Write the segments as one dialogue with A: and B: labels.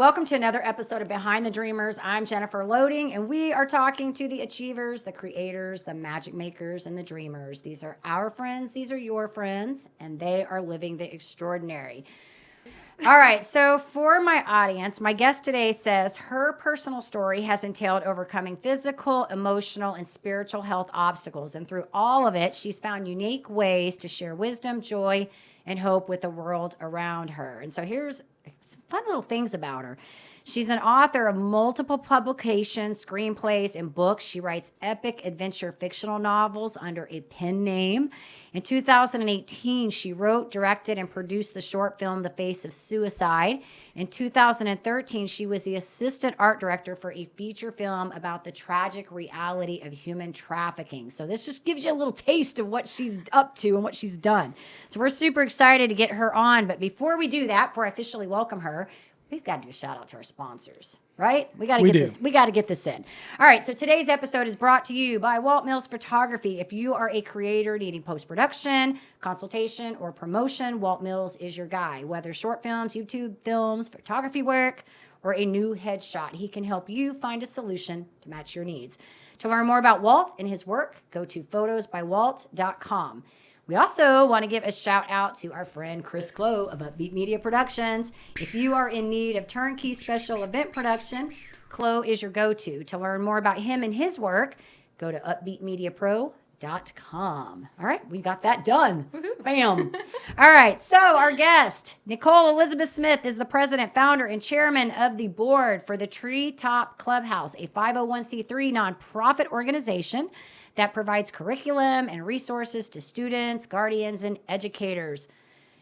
A: Welcome to another episode of Behind the Dreamers. I'm Jennifer Loading, and we are talking to the achievers, the creators, the magic makers, and the dreamers. These are our friends, these are your friends, and they are living the extraordinary. All right, so for my audience, my guest today says her personal story has entailed overcoming physical, emotional, and spiritual health obstacles. And through all of it, she's found unique ways to share wisdom, joy, and hope with the world around her. And so here's some fun little things about her. She's an author of multiple publications, screenplays, and books. She writes epic adventure fictional novels under a pen name. In 2018, she wrote, directed, and produced the short film The Face of Suicide. In 2013, she was the assistant art director for a feature film about the tragic reality of human trafficking. So this just gives you a little taste of what she's up to and what she's done. So we're super excited to get her on. But before we do that, before I officially welcome her, we've got to do a shout out to our sponsors, right? We got to get this in. All right. So today's episode is brought to you by Walt Mills Photography. If you are a creator needing post-production, consultation, or promotion, Walt Mills is your guy. Whether short films, YouTube films, photography work, or a new headshot, he can help you find a solution to match your needs. To learn more about Walt and his work, go to photosbywalt.com. We also want to give a shout out to our friend Chris Clow of Upbeat Media Productions. If you are in need of turnkey special event production, Clow is your go-to. To learn more about him and his work, go to upbeatmediapro.com. All right, we got that done. Bam. All right, so our guest, Nicole Elizabeth Smith, is the president, founder, and chairman of the board for the Treetop Clubhouse, a 501c3 nonprofit organization that provides curriculum and resources to students, guardians, and educators.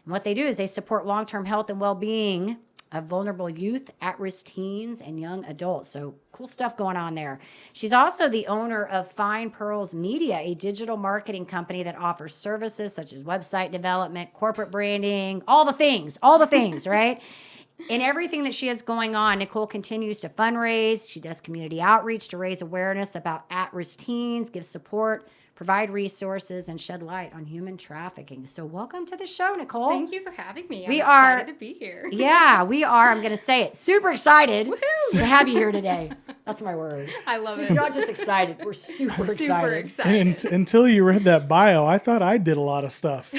A: And what they do is they support long-term health and well-being of vulnerable youth, at-risk teens, and young adults. So cool stuff going on there. She's also the owner of Fine Pearls Media, a digital marketing company that offers services such as website development, corporate branding, all the things, right? In everything that she has going on, Nicole continues to fundraise. She does community outreach to raise awareness about at-risk teens, give support, provide resources, and shed light on human trafficking. So welcome to the show, Nicole.
B: Thank you for having me. I'm excited to be here.
A: Yeah, we are. I'm going to say it. Super excited to have you here today. That's my word.
B: I love it.
A: It's not just excited. We're super excited.
C: And until you read that bio, I thought I did a lot of stuff.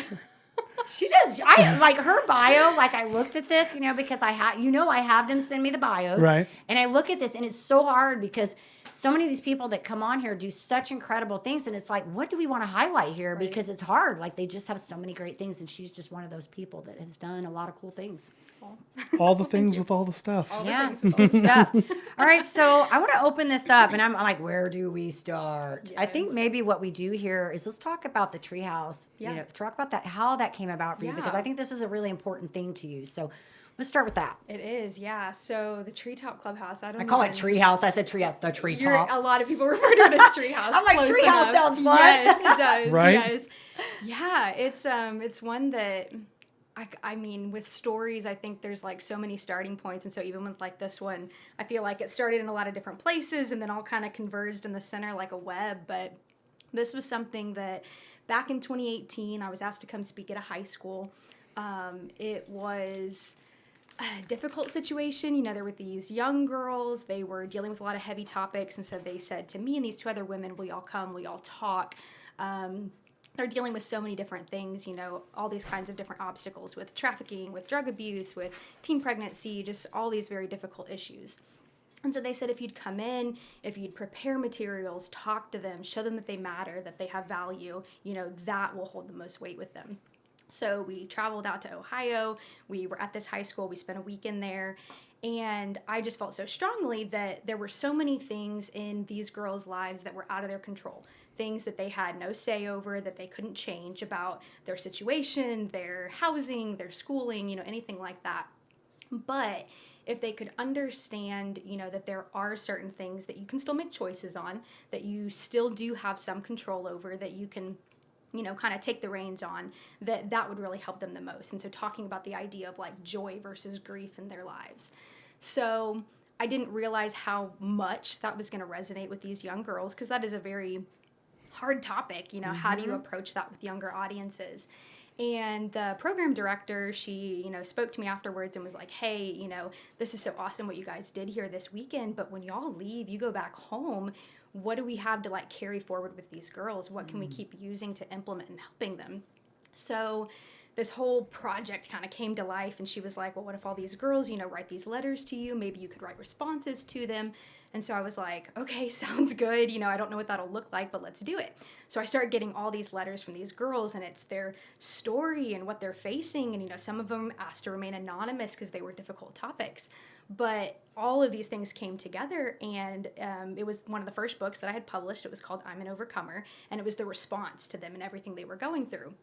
A: She does. I like her bio. Like I looked at this, because I have them send me the bios.
C: Right.
A: And I look at this, and it's so hard because so many of these people that come on here do such incredible things, and it's like, what do we want to highlight here? Right. Because it's hard. Like they just have so many great things, and she's just one of those people that has done a lot of cool things.
C: All the things with all the stuff.
A: Good stuff. All right, so I want to open this up, and I'm like, where do we start? Yes. I think maybe what we do here is let's talk about the treehouse.
B: Yeah.
A: Talk about that, how that came about for you, because I think this is a really important thing to you. So let's start with that.
B: It is, yeah. So the Treetop Clubhouse, I
A: call it treehouse. I said treehouse, the treetop.
B: A lot of people refer to it as treehouse.
A: I'm like, treehouse sounds fun.
B: Yes, it does.
C: Right?
B: Yes. Yeah, it's one that, I mean, with stories, I think there's like so many starting points. And so even with like this one, I feel like it started in a lot of different places and then all kind of converged in the center like a web. But this was something that back in 2018, I was asked to come speak at a high school. It was a difficult situation. There were these young girls, they were dealing with a lot of heavy topics. And so they said to me and these two other women, will y'all come, will y'all talk? They're dealing with so many different things, all these kinds of different obstacles with trafficking, with drug abuse, with teen pregnancy, just all these very difficult issues. And so they said if you'd come in, if you'd prepare materials, talk to them, show them that they matter, that they have value, that will hold the most weight with them. So we traveled out to Ohio. We were at this high school. We spent a week in there. And I just felt so strongly that there were so many things in these girls' lives that were out of their control. Things that they had no say over, that they couldn't change about their situation, their housing, their schooling, anything like that. But if they could understand, that there are certain things that you can still make choices on, that you still do have some control over, that you can kind of take the reins on, that would really help them the most. And so talking about the idea of like joy versus grief in their lives. So I didn't realize how much that was going to resonate with these young girls, because that is a very hard topic. How do you approach that with younger audiences? And the program director, she, spoke to me afterwards and was like, hey, this is so awesome what you guys did here this weekend, but when y'all leave, you go back home, what do we have to like carry forward with these girls? What can we keep using to implement and helping them? So this whole project kind of came to life, and she was like, well, what if all these girls, write these letters to you? Maybe you could write responses to them. And so I was like, okay, sounds good. I don't know what that'll look like, but let's do it. So I started getting all these letters from these girls, and it's their story and what they're facing. And, some of them asked to remain anonymous because they were difficult topics. But all of these things came together, and it was one of the first books that I had published. It was called I'm an Overcomer, and it was the response to them and everything they were going through.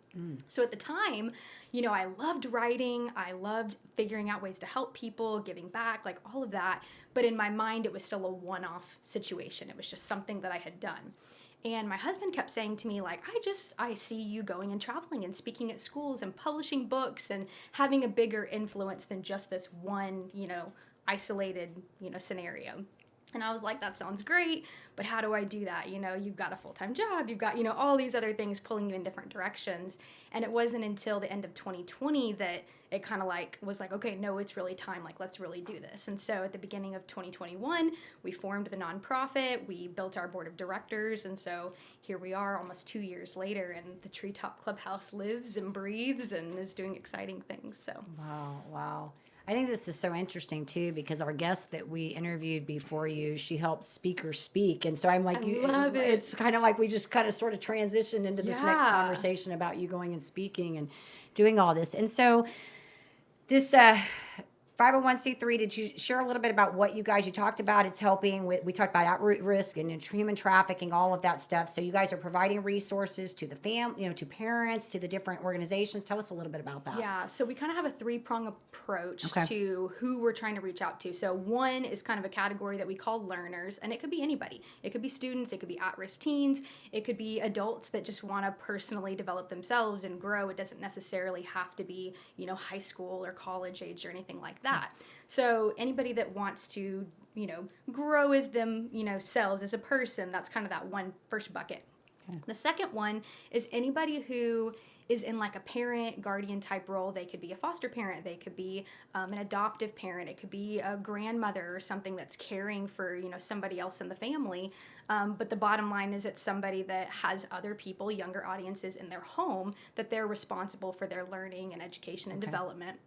B: So at the time, I loved writing. I loved figuring out ways to help people, giving back, like all of that. But in my mind, it was still a one-off situation. It was just something that I had done. And my husband kept saying to me, like, I see you going and traveling and speaking at schools and publishing books and having a bigger influence than just this one, isolated, scenario. And I was like, that sounds great, but how do I do that? You've got a full-time job, you've got, all these other things pulling you in different directions. And it wasn't until the end of 2020 that it kind of like was like, okay, no, it's really time. Like, let's really do this. And so at the beginning of 2021, we formed the nonprofit, we built our board of directors. And so here we are almost 2 years later, and the Treetop Clubhouse lives and breathes and is doing exciting things. So.
A: Wow. I think this is so interesting too, because our guest that we interviewed before you, she helped speakers speak. And so I'm like,
B: love it.
A: It's kind of like we just kind of sort of transitioned into this next
B: Yeah.
A: conversation about you going and speaking and doing all this. And so this 501c3, did you share a little bit about what you talked about? It's helping with, we talked about at-root risk and human trafficking, all of that stuff. So you guys are providing resources to the to parents, to the different organizations. Tell us a little bit about that.
B: Yeah, so we kind of have a three-prong approach
A: Okay.
B: to who we're trying to reach out to. So one is kind of a category that we call learners, and it could be anybody. It could be students, it could be at-risk teens, it could be adults that just want to personally develop themselves and grow. It doesn't necessarily have to be, high school or college age or anything like that. So anybody that wants to, grow as selves as a person, that's kind of that one first bucket. Okay. The second one is anybody who is in like a parent, guardian type role. They could be a foster parent, they could be an adoptive parent, it could be a grandmother or something that's caring for, somebody else in the family. But the bottom line is it's somebody that has other people, younger audiences in their home, that they're responsible for their learning and education and development.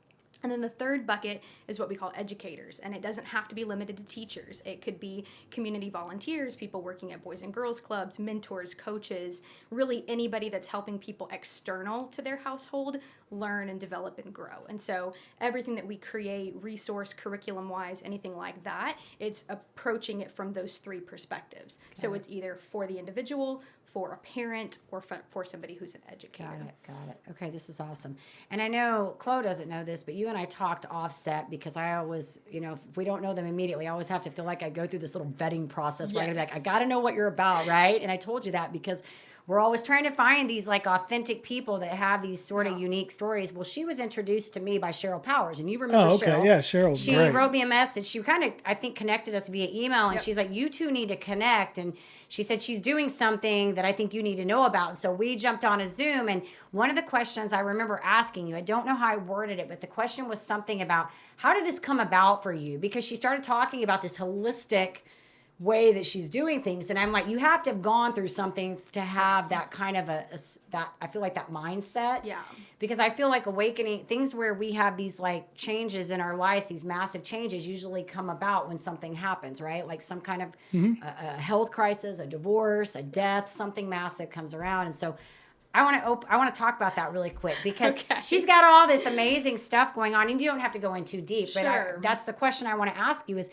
B: And then the third bucket is what we call educators, and it doesn't have to be limited to teachers. It could be community volunteers, people working at Boys and Girls Clubs, mentors, coaches, really anybody that's helping people external to their household learn and develop and grow. And so everything that we create, resource, curriculum-wise, anything like that, it's approaching it from those three perspectives. Okay. So it's either for the individual, for a parent, or for somebody who's an educator.
A: Got it. Okay, this is awesome. And I know Chloe doesn't know this, but you and I talked offset, because I always, if we don't know them immediately, I always have to feel like I go through this little vetting process where I gotta be like, I got to know what you're about, right? And I told you that because we're always trying to find these like authentic people that have these sort of unique stories. Well, she was introduced to me by Cheryl Powers, and you remember Cheryl.
C: Oh, okay. Yeah, Cheryl's
A: She
C: great.
A: wrote me a message. She kind of, I think, connected us via email, and she's like, you two need to connect. And she said she's doing something that I think you need to know about. So we jumped on a Zoom, and one of the questions I remember asking you, I don't know how I worded it, but the question was something about, how did this come about for you? Because she started talking about this holistic way that she's doing things, and I'm like, you have to have gone through something to have that kind of that I feel like that mindset.
B: Yeah.
A: Because I feel like awakening things where we have these like changes in our lives, these massive changes usually come about when something happens, right? Like some kind of a health crisis, a divorce, a death, something massive comes around. And so I want to talk about that really quick, because she's got all this amazing stuff going on, and you don't have to go in too deep, but that's the question I want to ask you is,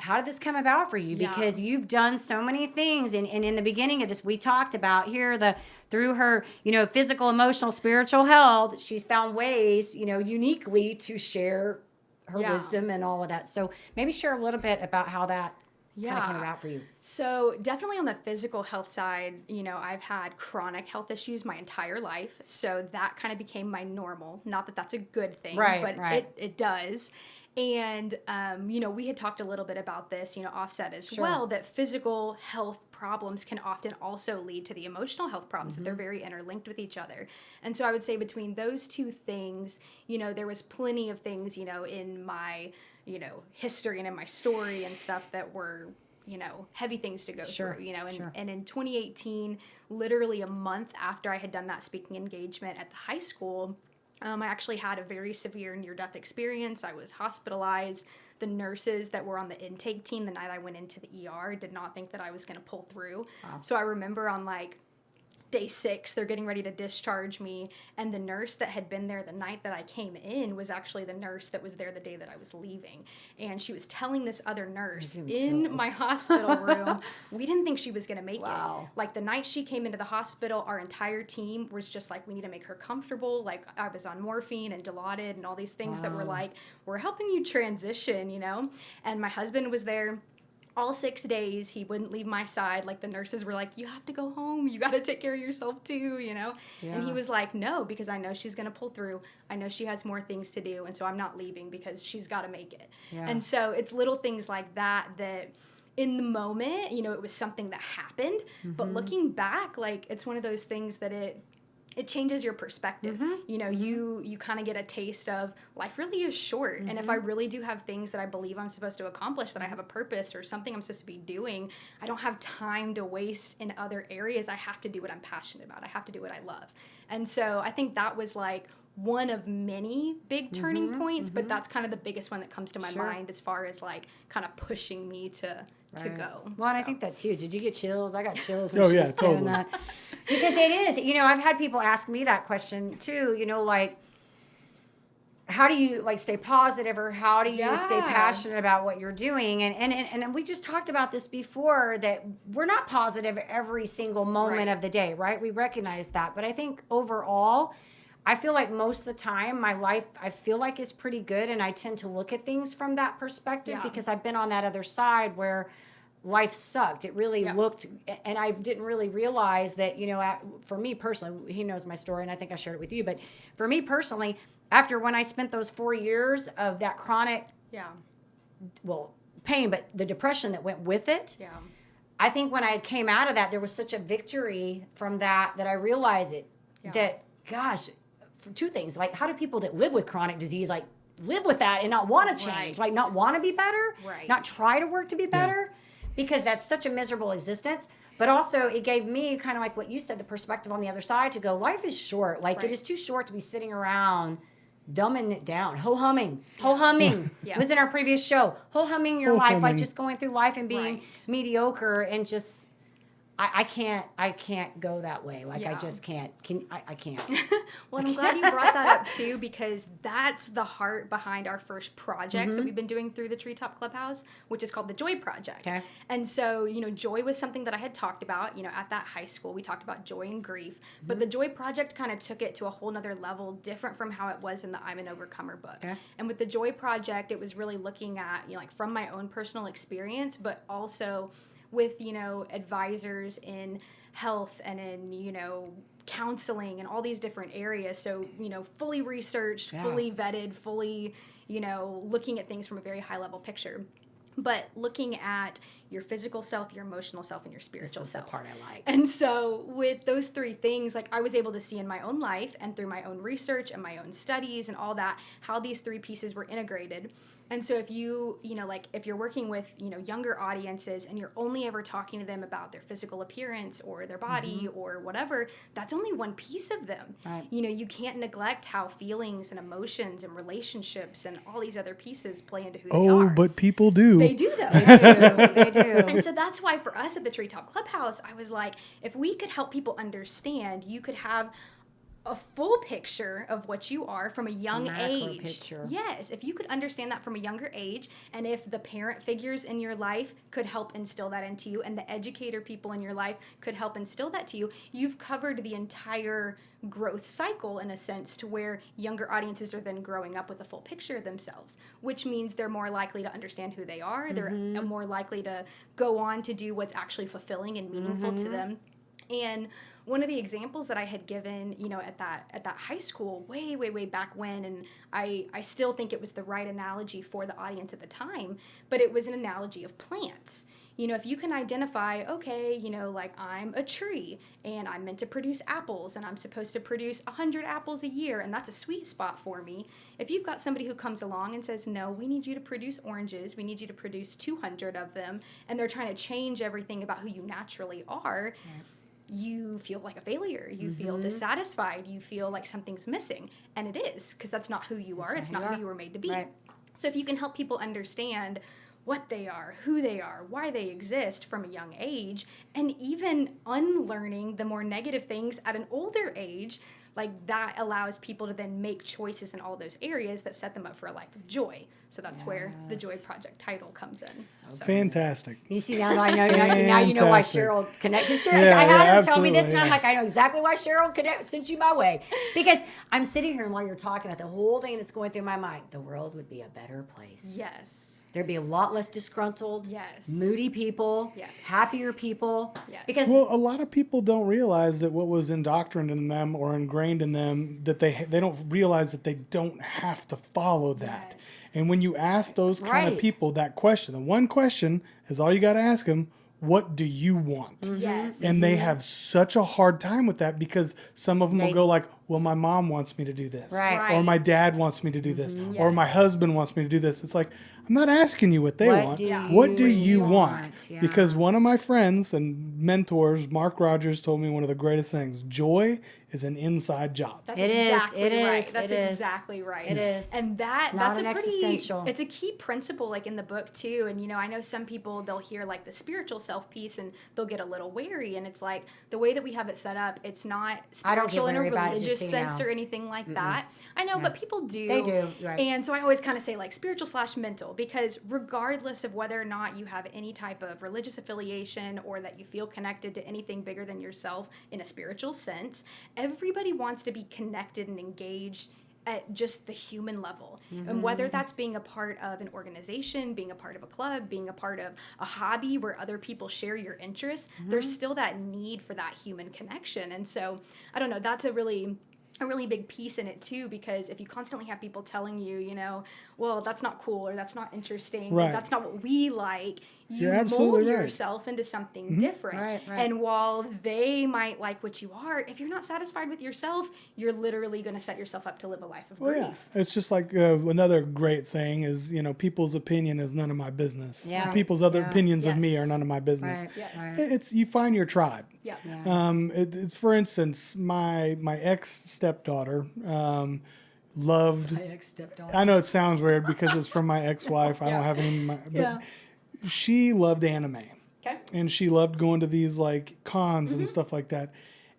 A: how did this come about for you? Because you've done so many things. And in the beginning of this, we talked about here, through her, physical, emotional, spiritual health, she's found ways, uniquely to share her wisdom and all of that. So maybe share a little bit about how that kind of came about for you.
B: So definitely on the physical health side, I've had chronic health issues my entire life. So that kind of became my normal. Not that that's a good thing, but it does. And, we had talked a little bit about this, offset as
A: Sure.
B: well, that physical health problems can often also lead to the emotional health problems, that they're very interlinked with each other. And so I would say between those two things, there was plenty of things, in my, history and in my story and stuff that were, heavy things to go
A: Sure,
B: through, and,
A: sure.
B: and in 2018, literally a month after I had done that speaking engagement at the high school, I actually had a very severe near-death experience. I was hospitalized. The nurses that were on the intake team the night I went into the ER did not think that I was going to pull through.
A: Wow.
B: So I remember on day 6, they're getting ready to discharge me, and the nurse that had been there the night that I came in was actually the nurse that was there the day that I was leaving. And she was telling this other nurse in my hospital room, we didn't think she was going to make
A: Wow.
B: it. Like, the night she came into the hospital, our entire team was just like, we need to make her comfortable. Like, I was on morphine and Dilaudid and all these things that were like, we're helping you transition, And my husband was there all 6 days. He wouldn't leave my side. Like, the nurses were like, you have to go home. You got to take care of yourself too,
A: Yeah.
B: And he was like, no, because I know she's going to pull through. I know she has more things to do. And so I'm not leaving because she's got to make it.
A: Yeah.
B: And so it's little things like that in the moment, it was something that happened. But looking back, like, it's one of those things that it changes your perspective. You kind of get a taste of life really is short. And if I really do have things that I believe I'm supposed to accomplish, that I have a purpose or something I'm supposed to be doing, I don't have time to waste in other areas. I have to do what I'm passionate about. I have to do what I love. And so I think that was like one of many big turning points, but that's kind of the biggest one that comes to my mind as far as like kind of pushing me to go.
A: Well, and I think that's huge. Did you get chills? I got chills when
C: Oh,
A: she
C: yeah,
A: was saying
C: totally.
A: that. Because it is. I've had people ask me that question too, like, how do you like stay positive, or how do you stay passionate about what you're doing? And we just talked about this before, that we're not positive every single moment of the day, right? We recognize that. But I think overall, I feel like most of the time my life, I feel like, is pretty good, and I tend to look at things from that perspective because I've been on that other side where life sucked. It really looked, and I didn't really realize that, for me personally, he knows my story and I think I shared it with you, but for me personally, after when I spent those 4 years of that chronic, pain, but the depression that went with it, I think when I came out of that, there was such a victory from that I realized that, gosh, for two things, like, how do people that live with chronic disease, like, live with that and not want to change, like, not want to be better, not try to work to be better, because that's such a miserable existence. But also it gave me kind of like what you said, the perspective on the other side to go, life is short. Like, it is too short to be sitting around dumbing it down, ho-humming. It was in our previous show. Ho-humming your life, like just going through life and being mediocre, and just, I can't go that way. Like, I just can't. I can't.
B: Well, I'm glad you brought that up too, because that's the heart behind our first project that we've been doing through the Treetop Clubhouse, which is called the Joy Project.
A: Okay.
B: And so, joy was something that I had talked about, at that high school. We talked about joy and grief, but the Joy Project kind of took it to a whole nother level, different from how it was in the I'm an Overcomer book.
A: Okay.
B: And with the Joy Project, it was really looking at, like, from my own personal experience, but also with, advisors in health and in, counseling and all these different areas. So, fully researched, fully vetted, fully, looking at things from a very high level picture. But looking at your physical self, your emotional self, and your spiritual self.
A: The part I like.
B: And so with those three things, like, I was able to see in my own life and through my own research and my own studies and all that, how these three pieces were integrated. And so if you, if you're working with, younger audiences and you're only ever talking to them about their physical appearance or their body or whatever, that's only one piece of them.
A: Right.
B: You can't neglect how feelings and emotions and relationships and all these other pieces play into who they are.
C: Oh, but people do.
B: They do, though.
A: They do.
B: And so that's why for us at the Treetop Clubhouse, I was like, if we could help people understand, you could have a full picture of what you are from a young
A: macro
B: age.
A: picture.
B: Yes, if you could understand that from a younger age, and if the parent figures in your life could help instill that into you, and the educator people in your life could help instill that to you, you've covered the entire growth cycle in a sense, to where younger audiences are then growing up with a full picture of themselves, which means they're more likely to understand who they are. They're more likely to go on to do what's actually fulfilling and meaningful to them And one of the examples that I had given, at that high school way, way, way back when, and I still think it was the right analogy for the audience at the time, but it was an analogy of plants. If you can identify, okay, like I'm a tree and I'm meant to produce apples and I'm supposed to produce 100 apples a year and that's a sweet spot for me. If you've got somebody who comes along and says, no, we need you to produce oranges, we need you to produce 200 of them, and they're trying to change everything about who you naturally are, you feel like a failure. You feel dissatisfied. You feel like something's missing. And it is, because that's not who you are. It's not who you were made to be.
A: Right.
B: So if you can help people understand what they are, who they are, why they exist from a young age, and even unlearning the more negative things at an older age, like that allows people to then make choices in all those areas that set them up for a life of joy. So that's where the Joy Project title comes in. So.
C: Fantastic.
A: You see, now I know now you know why Cheryl connected. Cheryl,
C: Yeah,
A: I had her tell
C: absolutely,
A: me this, and I'm like, I know exactly why Cheryl sent you my way. Because I'm sitting here, and while you're talking about the whole thing that's going through my mind, the world would be a better place.
B: Yes.
A: There'd be a lot less disgruntled,
B: Yes.
A: moody people,
B: Yes.
A: happier people.
B: Yes.
A: Because
C: Well, a lot of people don't realize that what was indoctrinated in them or ingrained in them, that they don't realize that they don't have to follow that.
B: Yes.
C: And when you ask those kind
A: Right.
C: of people that question, the one question is all you got to ask them, what do you want?
B: Yes.
C: And they have such a hard time with that because some of them will
A: They-
C: go like, well, my mom wants me to do this.
A: Right.
C: Or my
B: Right.
C: dad wants me to do this. Or
B: Yes.
C: my husband wants me to do this. It's like, I'm not asking you what they
A: What
C: want.
A: do
C: What do
A: you
C: you want?
A: want? Yeah.
C: Because one of my friends and mentors, Mark Rogers, told me one of the greatest things. Joy is an inside job.
B: That's
A: It is,
B: exactly
A: it
B: right.
A: is,
B: That's
A: it is.
B: exactly right.
A: It is.
B: And that's
A: not
B: a
A: an
B: pretty
A: existential.
B: it's a key principle like in the book too. And I know some people they'll hear like the spiritual self piece and they'll get a little wary, and it's like the way that we have it set up, it's not
A: I don't get
B: spiritual in a
A: wary about it,
B: religious
A: just so you
B: sense
A: know.
B: or anything like that. I know, but people do.
A: They do, right.
B: And so I always kind of say like spiritual/mental, because regardless of whether or not you have any type of religious affiliation or that you feel connected to anything bigger than yourself in a spiritual sense, everybody wants to be connected and engaged at just the human level. And whether that's being a part of an organization, being a part of a club, being a part of a hobby where other people share your interests, there's still that need for that human connection. And so, I don't know, that's a really big piece in it too, because if you constantly have people telling you, well, that's not cool or that's not interesting, or
C: Right.
B: that's not what we like, you
C: You're
B: mold
C: absolutely right.
B: yourself into something different.
A: Right, right.
B: And while they might like what you are, if you're not satisfied with yourself, you're literally going to set yourself up to live a life of
C: Well,
B: grief.
C: yeah. It's just like another great saying is, people's opinion is none of my business.
A: Yeah.
C: People's other
A: Yeah.
C: opinions of me
B: Yes.
C: are none of my business.
A: Right,
B: Yes.
A: right.
C: It's you find your tribe.
B: Yeah.
C: It's for instance, my ex stepdaughter loved. I know it sounds weird because it's from my ex-wife. I don't have any. But she loved anime.
B: Okay.
C: And she loved going to these like cons and stuff like that.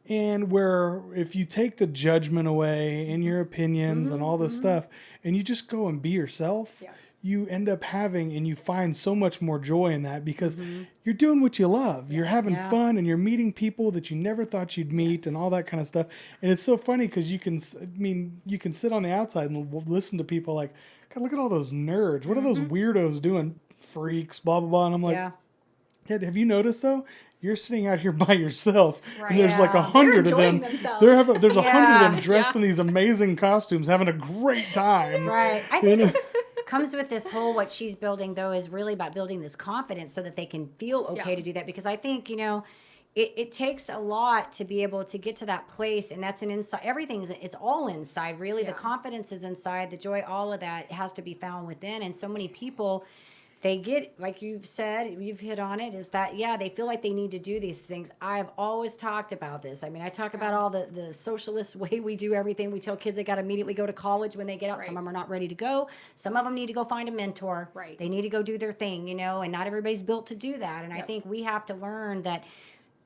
C: And where if you take the judgment away and your opinions and all this stuff, and you just go and be yourself,
B: Yeah.
C: you end up having and you find so much more joy in that because you're doing what you love. You're having
A: Yeah.
C: fun and you're meeting people that you never thought you'd meet and all that kind of stuff. And it's so funny because you can sit on the outside and listen to people like, God, look at all those nerds. What are those weirdos doing? Freaks, blah, blah, blah. And I'm like,
A: Yeah.
C: Ted, have you noticed though? You're sitting out here by yourself,
B: Right.
C: and there's like
A: Yeah.
C: 100 of
B: enjoying
C: them.
B: themselves.
C: There's 100 of them
A: Yeah.
C: dressed in these amazing costumes, having a great time.
A: Right. I think it's comes with this whole what she's building though is really about building this confidence so that they can feel okay
B: Yeah.
A: to do that, because I think it takes a lot to be able to get to that place, and that's an inside. It's all inside really.
B: Yeah.
A: The confidence is inside, the joy, all of that has to be found within. And so many people, they get, like you've said, you've hit on it, is that, they feel like they need to do these things. I've always talked about this. I mean, I talk about all the socialist way we do everything. We tell kids they got to immediately go to college when they get out.
B: Right.
A: Some of them are not ready to go. Some of them need to go find a mentor.
B: Right.
A: They need to go do their thing, and not everybody's built to do that. And I
B: Yep.
A: think we have to learn that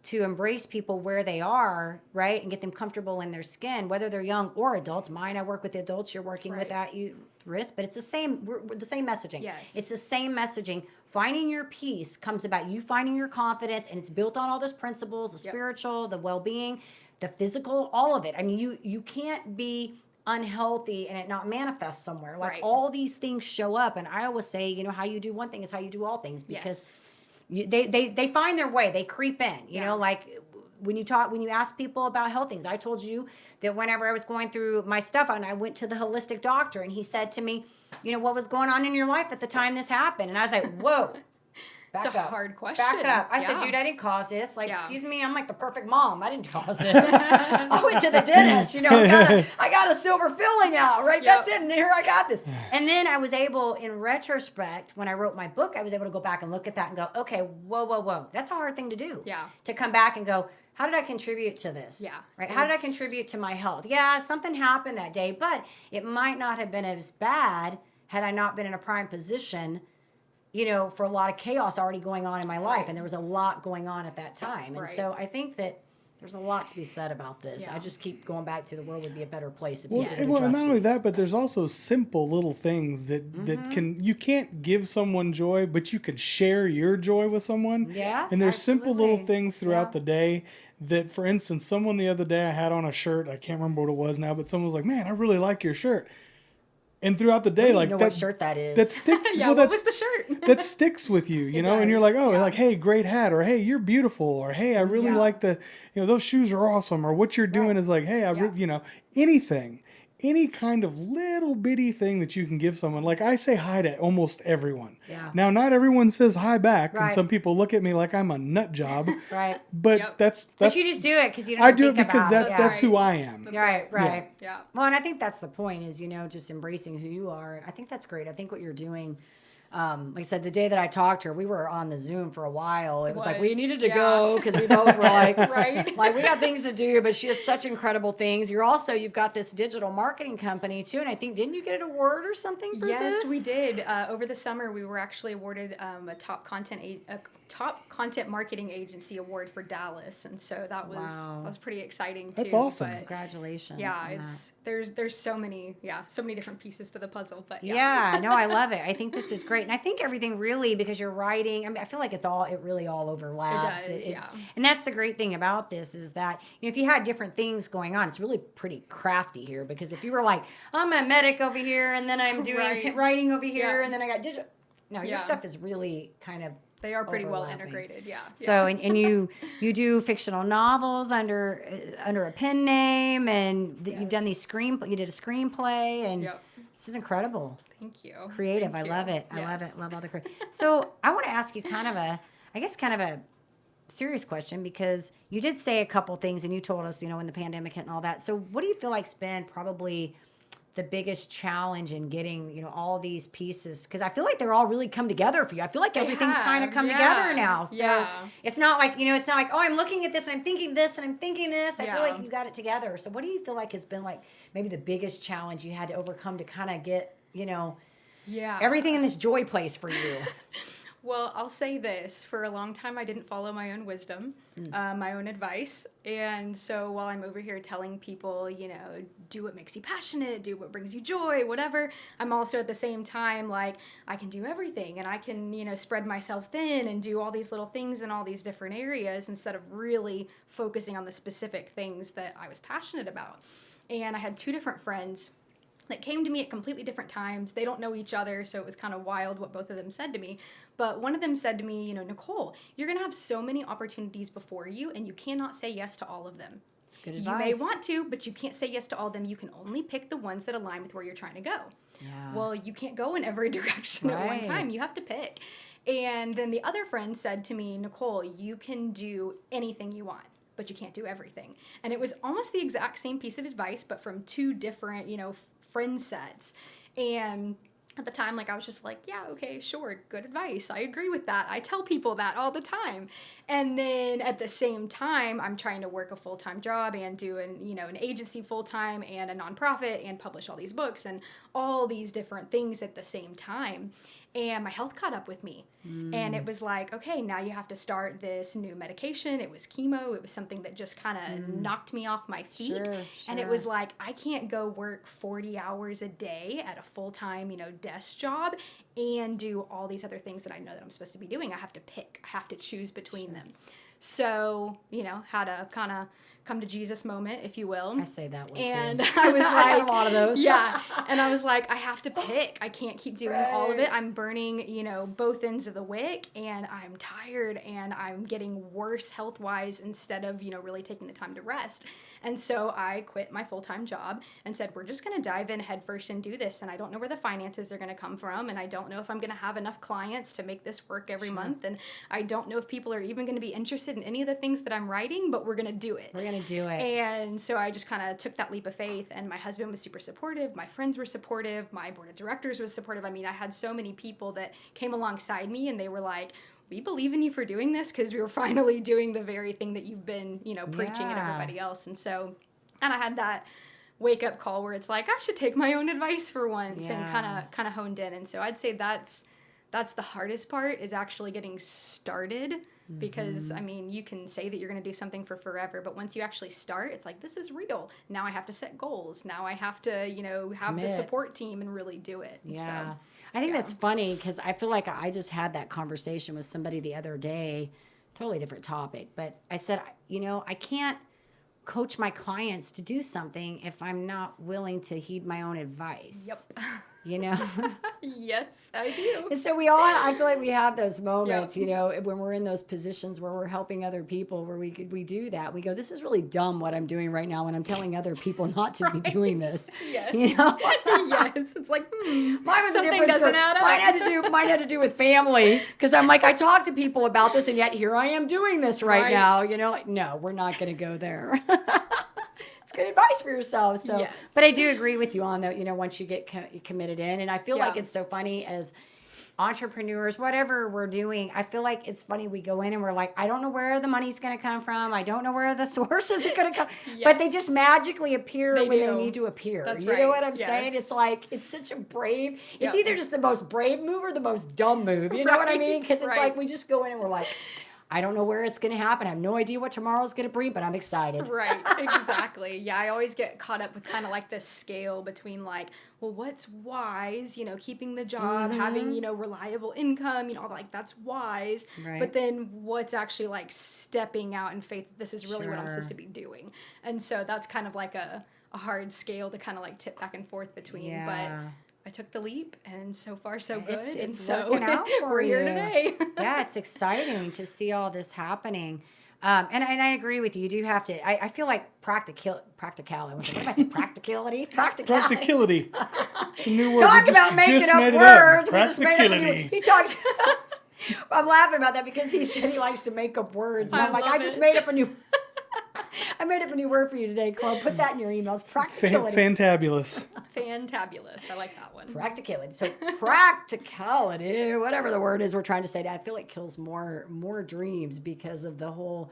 A: to embrace people where they are, right, and get them comfortable in their skin, whether they're young or adults. Mine, I work with the adults. You're working with
B: Right.
A: that risk, but it's the same. We're the same messaging.
B: Yes.
A: It's the same messaging. Finding your peace comes about you finding your confidence, and it's built on all those principles: the
B: Yep.
A: spiritual, the well-being, the physical, all of it. I mean, you can't be unhealthy and it not manifest somewhere. Like
B: Right.
A: all these things show up, and I always say, how you do one thing is how you do all things, because
B: Yes.
A: they find their way. They creep in,
B: Yeah.
A: like when you ask people about health things, I told you that whenever I was going through my stuff and I went to the holistic doctor and he said to me, what was going on in your life at the time this happened? And I was like, whoa. Back
B: It's a
A: up.
B: hard question.
A: Back up. I said,
B: Yeah.
A: dude, I didn't cause this. Like,
B: Yeah.
A: excuse me, I'm like the perfect mom. I didn't cause this. I went to the dentist, I got a silver filling out, right?
B: Yep.
A: That's it. And here I got this. And then I was able, in retrospect, when I wrote my book, I was able to go back and look at that and go, okay, whoa. That's a hard thing to do.
B: Yeah.
A: To come back and go, how did I contribute to this?
B: Yeah.
A: Right? How did I contribute to my health? Yeah, something happened that day, but it might not have been as bad had I not been in a prime position, for a lot of chaos already going on in my life. And there was a lot going on at that time. And
B: Right.
A: so I think that there's a lot to be said about this.
B: Yeah.
A: I just keep going back to the world would be a better place if
C: Well,
A: people
C: and
A: would address
C: not only
A: these.
C: that, but there's also simple little things that you can't give someone joy, but you can share your joy with someone.
A: Yes,
C: And there's simple little
A: absolutely.
C: things throughout
A: Yeah.
C: the day that, for instance, someone the other day I had on a shirt, I can't remember what it was now, but someone was like, "Man, I really like your shirt." And throughout the day,
A: I don't
C: like
A: even know
C: that,
A: what shirt that is.
C: that sticks.
B: Yeah,
C: well,
B: what
C: that's
B: was the shirt?
C: that sticks with you,
B: It
C: and you're
B: does,
C: like, oh,
B: yeah.
C: like, hey, great hat, or hey, you're beautiful, or hey, I really
B: Yeah.
C: like those shoes are awesome, or what you're doing
A: Right.
C: is like, hey, anything, any kind of little bitty thing that you can give someone. Like I say hi to almost everyone.
A: Yeah.
C: Now, not everyone says hi back, and
A: Right.
C: some people look at me like I'm a nut job.
A: Right.
C: But
B: Yep.
C: that's
A: But you just do it because you don't
C: I do it
A: think
C: because
A: about
C: that's
A: it.
C: that's
B: right.
C: who I am.
B: That's
A: Right, right.
B: Yeah.
A: Well, and I think that's the point is, just embracing who you are. I think that's great. I think what you're doing, like I said, the day that I talked to her, we were on the Zoom for a while. It was like we
B: was,
A: needed to
B: yeah.
A: go because we both were like,
B: Right.
A: like we got things to do, but she has such incredible things. You've got this digital marketing company too. And I think, didn't you get an award or something for this?
B: Yes, we did. Over the summer, we were actually awarded a top content marketing agency award for Dallas, and so that was pretty exciting too.
C: That's awesome.
B: But
A: Congratulations.
B: yeah,
A: on
B: there's so many different pieces to the puzzle. But
A: Yeah, no, I love it. I think this is great. And I think everything really, because you're writing, I mean, I feel like it really all overlaps.
B: It does, yeah.
A: And that's the great thing about this is that, if you had different things going on, it's really pretty crafty here because if you were like, I'm a medic over here and then I'm doing
B: Right.
A: writing over here
B: Yeah.
A: and then I got digital. No, your
B: Yeah.
A: stuff is really kind of
B: they are pretty well
A: overlapping.
B: integrated. Yeah.
A: So and you do fictional novels under a pen name and you've done these you did a screenplay and
B: Yep.
A: this is incredible.
B: Thank you.
A: Creative.
B: Thank
A: I
B: you.
A: love it. I
B: Yes.
A: love it. Love all the creative. So I want to ask you kind of a serious question because you did say a couple things and you told us, when the pandemic hit and all that. So what do you feel like's been probably the biggest challenge in getting, all these pieces? Because I feel like they're all really come together for you. I feel like everything's kind of come together now. So
B: Yeah.
A: it's not like, oh, I'm looking at this and I'm thinking this and I'm thinking this. I feel
B: Yeah.
A: like you got it together. So what do you feel like has been like maybe the biggest challenge you had to overcome to kind of get,
B: Yeah.
A: everything in this joy place for you?
B: Well, I'll say this. For a long time, I didn't follow my own wisdom, my own advice. And so while I'm over here telling people, do what makes you passionate, do what brings you joy, whatever, I'm also at the same time like, I can do everything and I can, spread myself thin and do all these little things in all these different areas instead of really focusing on the specific things that I was passionate about. And I had two different friends that came to me at completely different times. They don't know each other, so it was kind of wild what both of them said to me. But one of them said to me, Nicole, you're going to have so many opportunities before you, and you cannot say yes to all of them.
A: Good
B: You may
A: advice.
B: want to, but you can't say yes to all of them. You can only pick the ones that align with where you're trying to go.
A: Yeah.
B: Well, you can't go in every direction at one
A: Right.
B: time. You have to pick. And then the other friend said to me, Nicole, you can do anything you want, but you can't do everything. And it was almost the exact same piece of advice, but from two different, friend sets. And at the time, I was just like, yeah, okay, sure, good advice. I agree with that. I tell people that all the time. And then at the same time, I'm trying to work a full-time job and do an agency full-time and a nonprofit and publish all these books and all these different things at the same time. And my health caught up with me. And it was like, okay, now you have to start this new medication. It was chemo. It was something that just kind of knocked me off my feet.
A: Sure,
B: And it
A: sure.
B: was like, I can't go work 40 hours a day at a full-time, desk job and do all these other things that I know that I'm supposed to be doing. I have to pick. I have to choose between them. So, had a kind of come to Jesus moment, if you will.
A: I say that one
B: And
A: too.
B: I was
A: I got
B: like,
A: a lot of those.
B: Yeah. And I was like, I have to pick. I can't keep doing all of it. I'm burning, both ends of the wick, and I'm tired, and I'm getting worse health-wise instead of, really taking the time to rest. And so I quit my full-time job and said, we're just going to dive in headfirst and do this. And I don't know where the finances are going to come from. And I don't know if I'm going to have enough clients to make this work every month. And I don't know if people are even going to be interested in any of the things that I'm writing, but we're going to do it.
A: We're going to do it.
B: And so I just kind of took that leap of faith, and my husband was super supportive. My friends were supportive. My board of directors was supportive. I mean, I had so many people that came alongside me, and they were like, we believe in you for doing this, because we were finally doing the very thing that you've been, preaching at everybody else. And so kind of had that wake up call where it's like, I should take my own advice for once, and kind of honed in. And so I'd say that's the hardest part, is actually getting started. Because, I mean, you can say that you're going to do something for forever, but once you actually start, it's like, this is real. Now I have to set goals. Now I have to, have the support team and really do it.
A: Yeah.
B: So,
A: I think that's funny, because I feel like I just had that conversation with somebody the other day, totally different topic. But I said, I can't coach my clients to do something if I'm not willing to heed my own advice.
B: Yep. Yes, I do.
A: And so I feel like we have those moments, when we're in those positions where we're helping other people, where we do that. We go, this is really dumb what I'm doing right now when I'm telling other people not to be doing this.
B: Yes. Yes. It's like,
A: mine was
B: something
A: a different
B: doesn't
A: story.
B: add up.
A: Mine had to do with family, because I'm like, I talk to people about this, and yet here I am doing this right now. Like, no, we're not going to go there. It's good advice for yourself. So,
B: Yes.
A: But I do agree with you on that. Once you get committed in, and I feel like it's so funny as entrepreneurs, whatever we're doing, I feel like it's funny. We go in and we're like, I don't know where the money's going to come from. I don't know where the sources are going to come, but they just magically appear when they need to appear.
B: That's
A: you know what I'm saying? It's like, it's such a brave, it's either just the most brave move or the most dumb move. You know what I mean? Because it's like, we just go in and we're like, I don't know where it's going to happen. I have no idea what tomorrow's going to bring, but I'm excited.
B: Right, exactly. Yeah, I always get caught up with kind of like this scale between like, well, what's wise, keeping the job, having, reliable income, like that's wise.
A: Right.
B: But then what's actually like stepping out in faith, this is really what I'm supposed to be doing. And so that's kind of like a hard scale to kind of like tip back and forth between.
A: Yeah.
B: But I took the leap, and so far so good.
A: It's
B: so
A: working out for
B: we're
A: you.
B: here today.
A: Yeah, it's exciting to see all this happening. And I agree with you. You do have to. I feel like practicality. I was like, what am I saying? Practicality.
C: Practicality. It's a new word.
A: Talk
C: We
A: about
C: just
A: making up
C: made it
A: words. We just made up a new,
C: Practicality.
A: he talks. I'm laughing about that because he said he likes to make up words. And I'm like, I just made up a new. I made up a new word for you today, Chloe. Put that in your emails. Practicality.
C: Fantabulous.
B: Fantabulous. I like that one.
A: Practicality. So practicality, whatever the word is we're trying to say, I feel like kills more dreams because of the whole,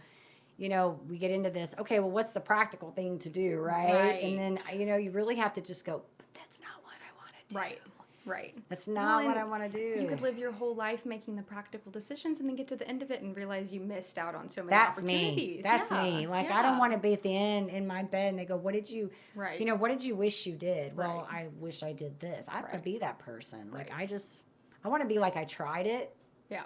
A: we get into this, okay, well, what's the practical thing to do, right? And then, you really have to just go, but that's not what I want to do.
B: Right.
A: That's not what I want to do.
B: You could live your whole life making the practical decisions and then get to the end of it and realize you missed out on so many opportunities.
A: That's me. Like, I don't want to be at the end in my bed and they go, what did you, what did you wish you did? Well, I wish I did this. I don't want to be that person. Like, I want to be like I tried it.
B: Yeah.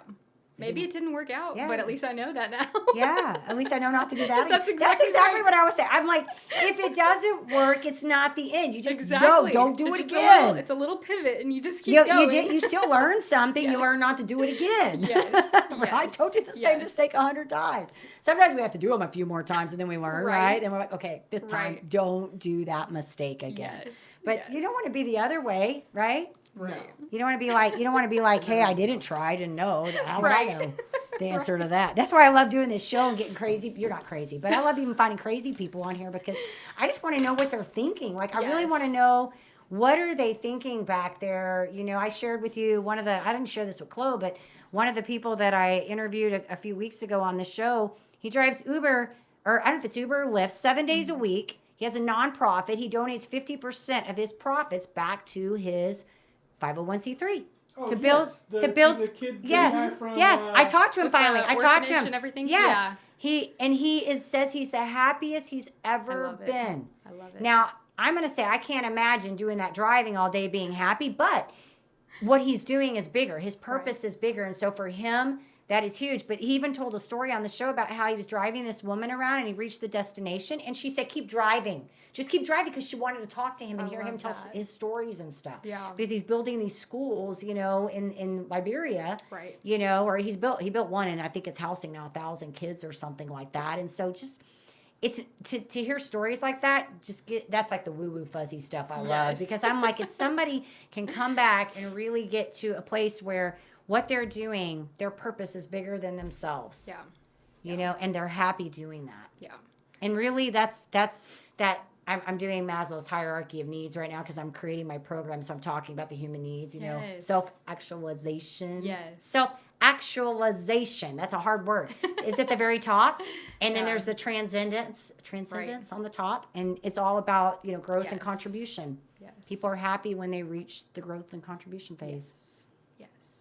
B: Maybe it didn't work out, but at least I know that now.
A: Yeah, at least I know not to do that.
B: That's
A: exactly
B: right.
A: what I was saying. I'm like, if it doesn't work, it's not the end. You just don't do it
B: just
A: again.
B: It's a little pivot, and you just keep going.
A: You still learn something. You learn not to do it again.
B: Yes.
A: I told you the same mistake 100 times. Sometimes we have to do them a few more times, and then we learn, right? And we're like, okay, this time, don't do that mistake again.
B: Yes.
A: But you don't want to be the other way, right?
B: Right.
A: You don't want to be like, hey, I didn't try, I didn't know. How would I know the answer to that? That's why I love doing this show and getting crazy. You're not crazy, but I love even finding crazy people on here because I just want to know what they're thinking. Like, I really want to know, what are they thinking back there? I shared with you I didn't share this with Chloe, but one of the people that I interviewed a few weeks ago on the show, he drives Uber, or I don't know if it's Uber or Lyft, 7 days a week. He has a nonprofit. He donates 50% of his profits back to his 501c3 to build
C: the kid from,
A: I talked to him finally. I talked to him
B: and everything.
A: Yes. He says he's the happiest he's ever been.
B: I love it.
A: Now, I'm going to say I can't imagine doing that driving all day being happy, but what he's doing is bigger. His purpose is bigger, and so for him That is huge. But he even told a story on the show about how he was driving this woman around and he reached the destination and she said, keep driving. Just keep driving, because she wanted to talk to him and hear him tell his stories and stuff.
B: Yeah.
A: Because he's building these schools, in Liberia.
B: Right.
A: Or he built one, and I think it's housing now 1,000 kids or something like that. And so just it's to hear stories like that, that's like the woo-woo fuzzy stuff I love. Because I'm like, if somebody can come back and really get to a place where what they're doing, their purpose is bigger than themselves.
B: Yeah.
A: And they're happy doing that.
B: Yeah.
A: And really that's that I'm doing Maslow's hierarchy of needs right now because I'm creating my program. So I'm talking about the human needs, self-actualization.
B: Yes.
A: Self-actualization. That's a hard word. It's at the very top. And then there's the transcendence on the top. And it's all about, growth and contribution.
B: Yes.
A: People are happy when they reach the growth and contribution phase.
B: Yes.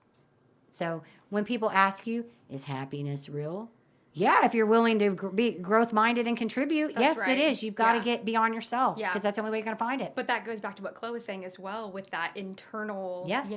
A: So when people ask you, is happiness real? Yeah, if you're willing to be growth-minded and contribute, yes,
B: right.
A: it is. You've got to
B: Yeah.
A: get beyond yourself,
B: Yeah.
A: because that's the only way you're going to find it.
B: But that goes back to what Chloe was saying as well, with that internal,
A: Yes.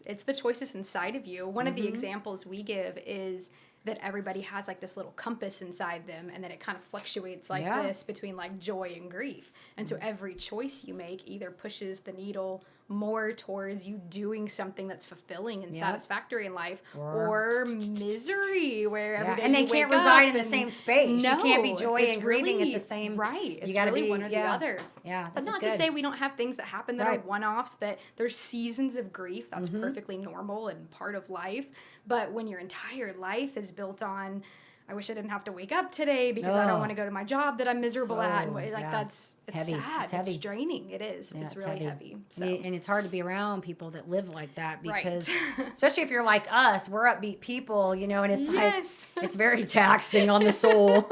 B: it's the choices inside of you. One of the examples we give is that everybody has like this little compass inside them, and then it kind of fluctuates like this between like joy and grief. And so every choice you make either pushes the needle more towards you doing something that's fulfilling and satisfactory in life, or misery, where every day
A: and they
B: you
A: can't
B: wake
A: reside
B: up
A: in the
B: and-
A: same space.
B: No,
A: you can't be joy
B: it's
A: and grieving
B: really-
A: at the same.
B: Right. It's
A: You got to
B: really
A: be
B: one or the other.
A: Yeah,
B: That's
A: this is
B: not
A: good.
B: to say we don't have things that happen that
A: Right.
B: are one-offs, that there's seasons of grief. That's perfectly normal and part of life. But when your entire life is built on, I wish I didn't have to wake up today because I don't want to go to my job that I'm miserable at. And it's
A: heavy.
B: sad.
A: It's heavy.
B: It's draining. It is.
A: Yeah,
B: it's really heavy. So.
A: And it's hard to be around people that live like that,
B: Right.
A: because especially if you're like us, we're upbeat people, and it's
B: Yes.
A: like it's very taxing on the soul.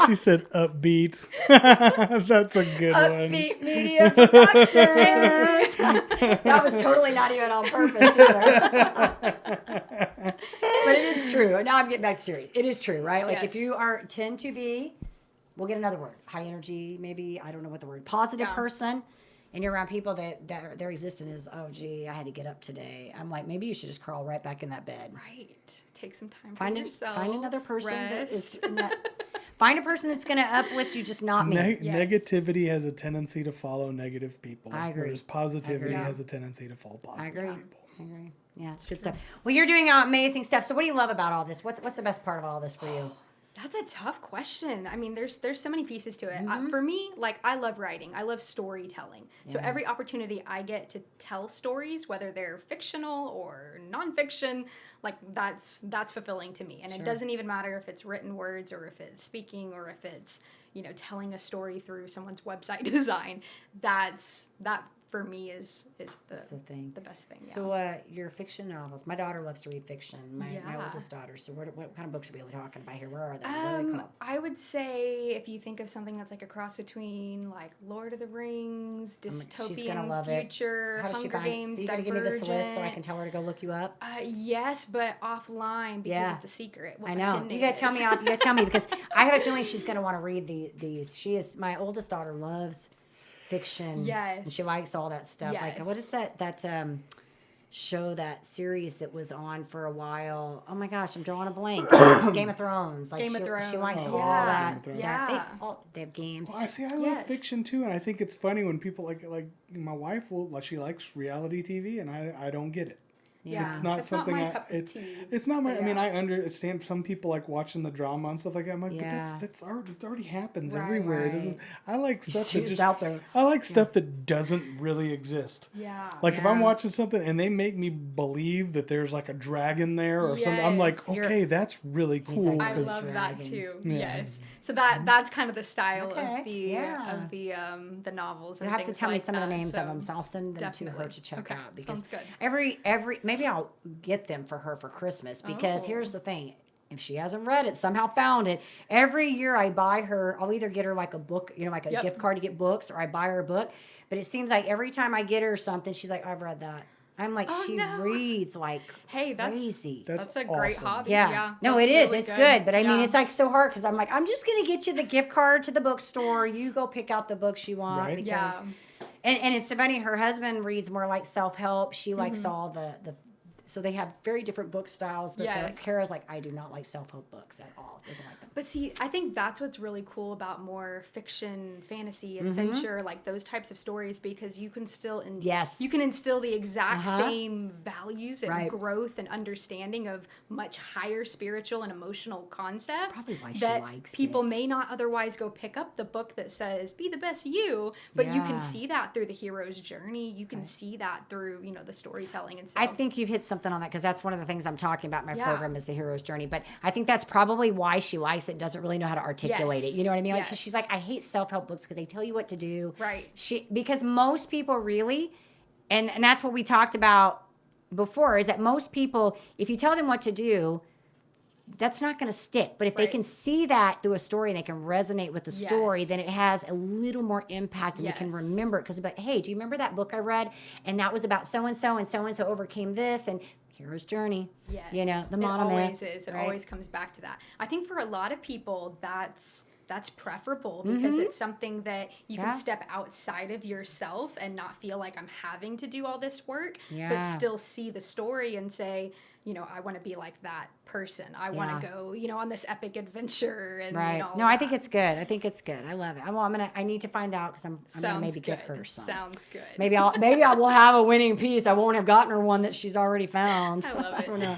C: She said upbeat. That's a good one.
A: Upbeat Media Productions. That was totally not even on purpose either. But it is true. Now I'm getting back to serious. It is true, right? Like if you tend to be, we'll get another word, high energy, maybe, I don't know what the word, positive person, and you're around people that their existence is, oh, gee, I had to get up today. I'm like, maybe you should just crawl right back in that bed.
B: Right. Take some time
A: Find
B: for yourself.
A: Find another person that is
B: rest.
A: find a person that's going to uplift you, just not me.
C: Negativity has a tendency to follow negative people.
A: I agree.
C: Whereas positivity
A: I agree.
C: has a tendency to follow positive people.
A: I agree. Yeah, it's good stuff. Well, you're doing amazing stuff. So what do you love about all this? What's the best part of all this for you?
B: That's a tough question. I mean, there's so many pieces to it. For me, like, I love writing. I love storytelling. So every opportunity I get to tell stories, whether they're fictional or nonfiction, like that's fulfilling to me. And it doesn't even matter if it's written words or if it's speaking or if it's, telling a story through someone's website design. That for me is the
A: thing.
B: the best thing.
A: So your fiction novels. My daughter loves to read fiction. My oldest daughter. So what kind of books are we talking about here? Where are they? What are they called?
B: I would say if you think of something that's like a cross between like Lord of the Rings, dystopian
A: She's gonna love
B: future,
A: it. How does she
B: Hunger
A: find?
B: Games,
A: You got to give me this list so I
B: Divergent.
A: can tell her to go look you up.
B: Yes, but offline because it's a secret. what
A: I
B: my
A: know.
B: pen
A: You
B: name
A: gotta tell
B: is.
A: me. You gotta tell me, because I have a feeling she's gonna want to read these. She is, my oldest daughter loves fiction.
B: Yes.
A: And she likes all that stuff. Like, what is that show, that series that was on for a while? Oh my gosh, I'm drawing a blank. Game of Thrones. Like
B: Game of
A: She
B: Thrones.
A: likes all
B: Yeah.
A: that.
C: Game of Thrones.
B: Yeah.
A: They have games.
C: Well, I love fiction too, and I think it's funny when people like my wife she likes reality TV, and I don't get it.
B: Yeah.
C: It's not something
B: my cup of tea.
C: it's not my. I mean,
B: Yeah.
C: I understand some people like watching the drama and stuff like that. I'm like,
A: Yeah.
C: but it already happens
B: Right.
C: everywhere. This is I like stuff
A: see
C: that
A: it's
C: just
A: out there.
C: I like stuff that doesn't really exist.
B: Yeah.
C: Like if I'm
A: Yeah.
C: watching something and they make me believe that there's like a dragon there or something, I'm like,
B: Yes.
C: okay, that's really cool.
B: I
C: 'cause-
B: love that
A: dragon.
B: too.
C: Yeah.
B: Yes. So that's kind of the style
A: Okay.
B: of the novels.
A: You
B: And
A: have to
B: things
A: tell me
B: like
A: some of the
B: that.
A: names
B: So
A: of them, so I'll send them to her
B: definitely.
A: to check
B: Okay.
A: out, because
B: Sounds good.
A: every maybe I'll get them for her for Christmas, because
B: Oh.
A: here's the thing. If she hasn't read it, somehow found it, every year I buy her, I'll either get her like a book, like a
B: Yep.
A: gift card to get books, or I buy her a book. But it seems like every time I get her something, she's like, I've read that. I'm like,
B: Oh,
A: she
B: no.
A: reat like
B: Hey,
A: crazy.
B: that's a great
C: awesome.
B: hobby.
A: Yeah. No,
B: that's
A: it is.
B: really
A: It's good. But I mean,
B: Yeah.
A: it's like so hard, because I'm like, I'm just going to get you the gift card to the bookstore. You go pick out the books you want.
C: Right.
A: Because,
B: Yeah.
A: and it's funny, her husband reads more like self-help. She likes
B: Mm-hmm.
A: all the so they have very different book styles. That
B: Yes.
A: Kara's like, I do not like self-help books at all. Doesn't like them.
B: But see, I think that's what's really cool about more fiction, fantasy, adventure, like those types of stories, because you can still
A: Yes.
B: you can instill the exact same values and
A: Right.
B: growth and understanding of much higher spiritual and emotional concepts
A: probably why she
B: that
A: likes
B: people
A: it.
B: may not otherwise go pick up the book that says be the best you, but you
A: Yeah.
B: can see that through the hero's journey. You can see that through, you know, the storytelling and so
A: I think you've hit something on that because that's one of the things I'm talking about in my
B: Yeah.
A: program is the hero's journey. But I think that's probably why she likes it, doesn't really know how to articulate
B: Yes.
A: it. You know what I mean? Like 'cause
B: Yes.
A: she's like, I hate self-help books because they tell you what to do.
B: Right.
A: Because most people really, and that's what we talked about before, is that most people, if you tell them what to do, that's not going to stick. But if they
B: Right.
A: can see that through a story and they can resonate with the story, then it
B: Yes.
A: has a little more impact and they can
B: Yes.
A: remember it. Because, but hey, do you remember that book I read? And that was about so and so overcame this and hero's journey.
B: Yes.
A: You know, the
B: It
A: monomyth.
B: always is. It
A: right?
B: always comes back to that. I think for a lot of people, that's preferable
A: Mm-hmm.
B: because it's something that you
A: Yeah.
B: can step outside of yourself and not feel like I'm having to do all this work,
A: Yeah.
B: but still see the story and say, you know, I want to be like that person. I want
A: Yeah.
B: to go, you know, on this epic adventure and
A: Right.
B: you know, all
A: No, I
B: that.
A: think it's good. I think it's good. I love it. I need to find out because I'm gonna
B: Sounds
A: maybe
B: good.
A: get her some.
B: Sounds good.
A: Maybe I will have a winning piece. I won't have gotten her one that she's already found.
B: I love it.
A: don't know.